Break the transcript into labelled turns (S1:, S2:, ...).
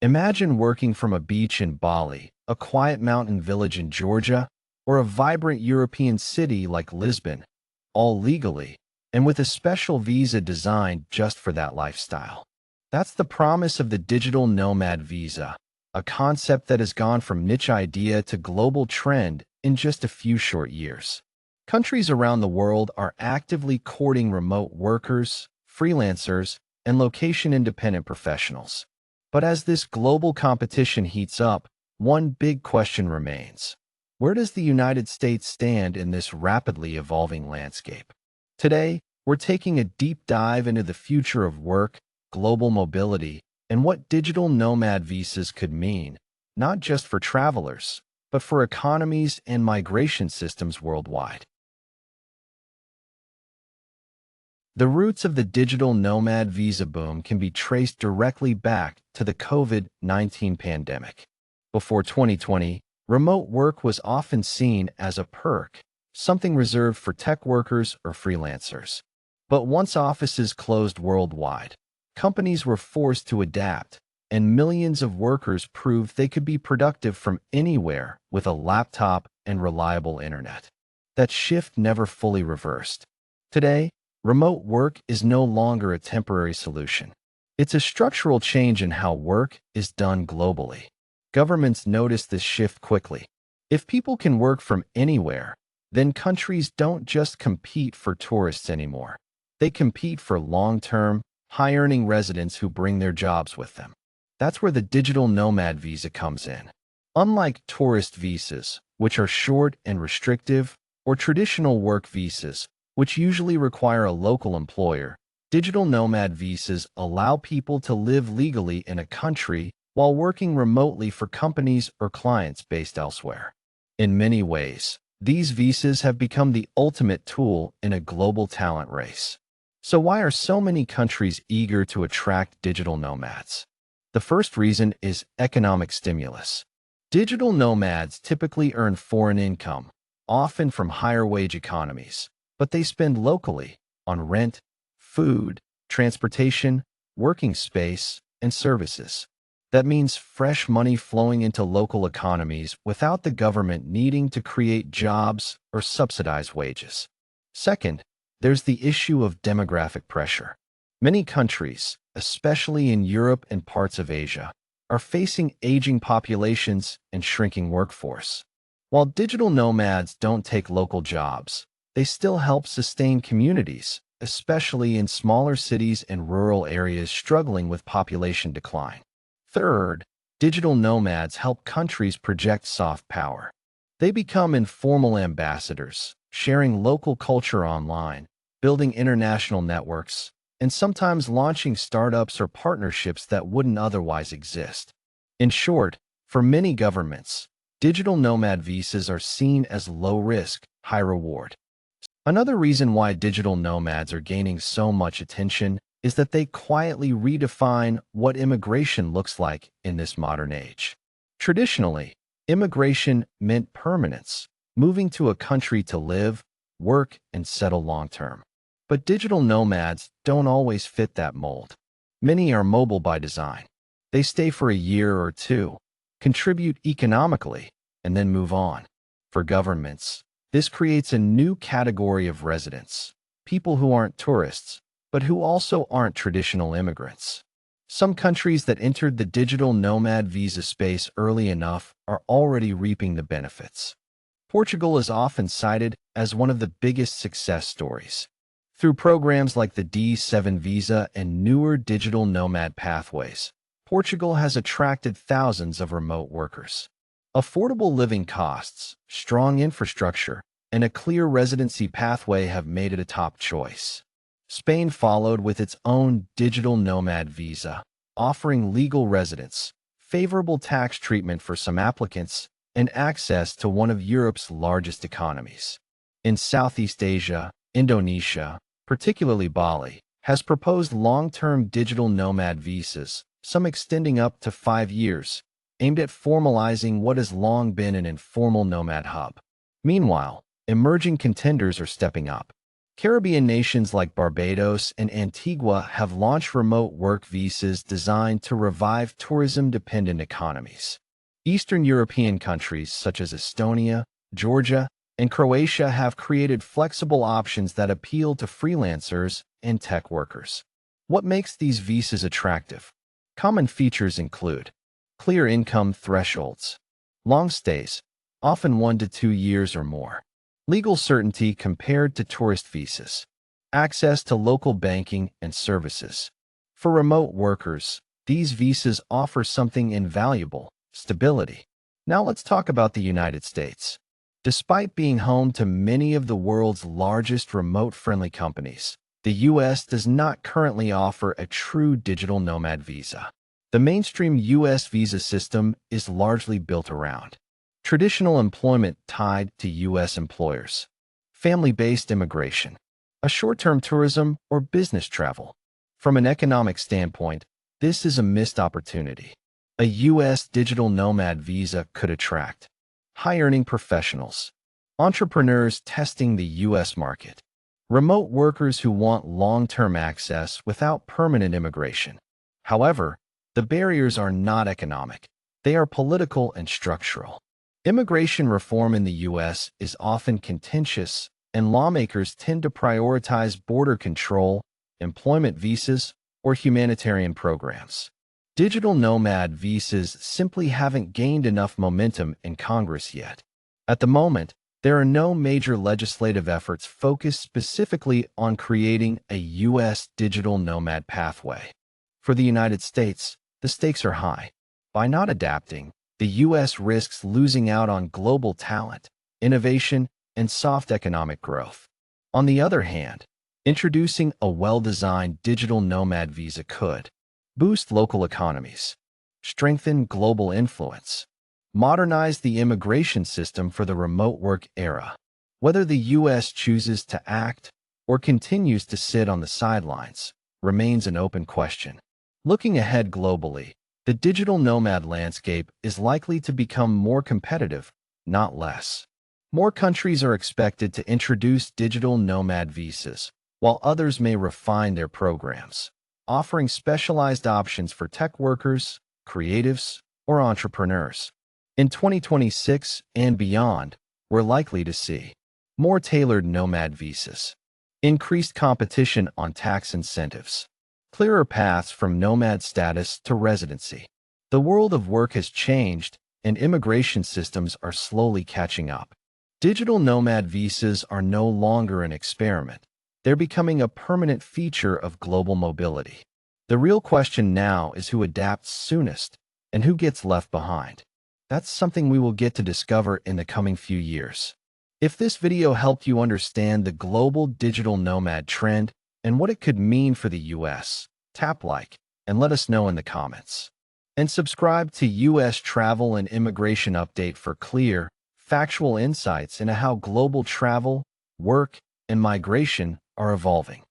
S1: Imagine working from a beach in Bali, a quiet mountain village in Georgia, or a vibrant European city like Lisbon, all legally, and with a special visa designed just for that lifestyle. That's the promise of the digital nomad visa, a concept that has gone from niche idea to global trend in just a few short years. Countries around the world are actively courting remote workers, freelancers, and location-independent professionals. But as this global competition heats up, one big question remains. Where does the United States stand in this rapidly evolving landscape? Today, we're taking a deep dive into the future of work, global mobility, and what digital nomad visas could mean, not just for travelers, but for economies and migration systems worldwide. The roots of the digital nomad visa boom can be traced directly back to the COVID-19 pandemic. Before 2020, remote work was often seen as a perk, something reserved for tech workers or freelancers. But once offices closed worldwide, companies were forced to adapt, and millions of workers proved they could be productive from anywhere with a laptop and reliable internet. That shift never fully reversed. Today, remote work is no longer a temporary solution. It's a structural change in how work is done globally. Governments notice this shift quickly. If people can work from anywhere, then countries don't just compete for tourists anymore. They compete for long-term, high-earning residents who bring their jobs with them. That's where the digital nomad visa comes in. Unlike tourist visas, which are short and restrictive, or traditional work visas, which usually require a local employer, digital nomad visas allow people to live legally in a country while working remotely for companies or clients based elsewhere. In many ways, these visas have become the ultimate tool in a global talent race. So why are so many countries eager to attract digital nomads? The first reason is economic stimulus. Digital nomads typically earn foreign income, often from higher wage economies, but they spend locally on rent, food, transportation, working space, and services. That means fresh money flowing into local economies without the government needing to create jobs or subsidize wages. Second, there's the issue of demographic pressure. Many countries, especially in Europe and parts of Asia, are facing aging populations and shrinking workforce. While digital nomads don't take local jobs, they still help sustain communities, especially in smaller cities and rural areas struggling with population decline. Third, digital nomads help countries project soft power. They become informal ambassadors, sharing local culture online, building international networks, and sometimes launching startups or partnerships that wouldn't otherwise exist. In short, for many governments, digital nomad visas are seen as low risk, high reward. Another reason why digital nomads are gaining so much attention is that they quietly redefine what immigration looks like in this modern age. Traditionally, immigration meant permanence, moving to a country to live, work, and settle long-term. But digital nomads don't always fit that mold. Many are mobile by design. They stay for a year or two, contribute economically, and then move on. For governments, this creates a new category of residents, people who aren't tourists, but who also aren't traditional immigrants. Some countries that entered the digital nomad visa space early enough are already reaping the benefits. Portugal is often cited as one of the biggest success stories. Through programs like the D7 visa and newer digital nomad pathways, Portugal has attracted thousands of remote workers. Affordable living costs, strong infrastructure, and a clear residency pathway have made it a top choice. Spain followed with its own digital nomad visa, offering legal residence, favorable tax treatment for some applicants, and access to one of Europe's largest economies. In Southeast Asia, Indonesia, particularly Bali, has proposed long-term digital nomad visas, some extending up to 5 years, aimed at formalizing what has long been an informal nomad hub. Meanwhile, emerging contenders are stepping up. Caribbean nations like Barbados and Antigua have launched remote work visas designed to revive tourism-dependent economies. Eastern European countries such as Estonia, Georgia, and Croatia have created flexible options that appeal to freelancers and tech workers. What makes these visas attractive? Common features include clear income thresholds, long stays, often 1 to 2 years or more, legal certainty compared to tourist visas, access to local banking and services. For remote workers, these visas offer something invaluable: stability. Now let's talk about the United States. Despite being home to many of the world's largest remote-friendly companies, the U.S. does not currently offer a true digital nomad visa. The mainstream U.S. visa system is largely built around traditional employment tied to U.S. employers, family-based immigration, a short-term tourism or business travel. From an economic standpoint, this is a missed opportunity. A U.S. digital nomad visa could attract high-earning professionals, entrepreneurs testing the U.S. market, remote workers who want long-term access without permanent immigration. However, the barriers are not economic. They are political and structural. Immigration reform in the U.S. is often contentious, and lawmakers tend to prioritize border control, employment visas, or humanitarian programs. Digital nomad visas simply haven't gained enough momentum in Congress yet. At the moment, there are no major legislative efforts focused specifically on creating a U.S. digital nomad pathway. For the United States, the stakes are high. By not adapting, the U.S. risks losing out on global talent, innovation, and soft economic growth. On the other hand, introducing a well-designed digital nomad visa could boost local economies, strengthen global influence, modernize the immigration system for the remote work era. Whether the U.S. chooses to act or continues to sit on the sidelines remains an open question. Looking ahead globally, the digital nomad landscape is likely to become more competitive, not less. More countries are expected to introduce digital nomad visas, while others may refine their programs, offering specialized options for tech workers, creatives, or entrepreneurs. In 2026 and beyond, we're likely to see more tailored nomad visas, increased competition on tax incentives, clearer paths from nomad status to residency. The world of work has changed, and immigration systems are slowly catching up. Digital nomad visas are no longer an experiment. They're becoming a permanent feature of global mobility. The real question now is who adapts soonest and who gets left behind. That's something we will get to discover in the coming few years. If this video helped you understand the global digital nomad trend and what it could mean for the US, tap like and let us know in the comments. And subscribe to US Travel and Immigration Update for clear, factual insights into how global travel, work, and migration are evolving.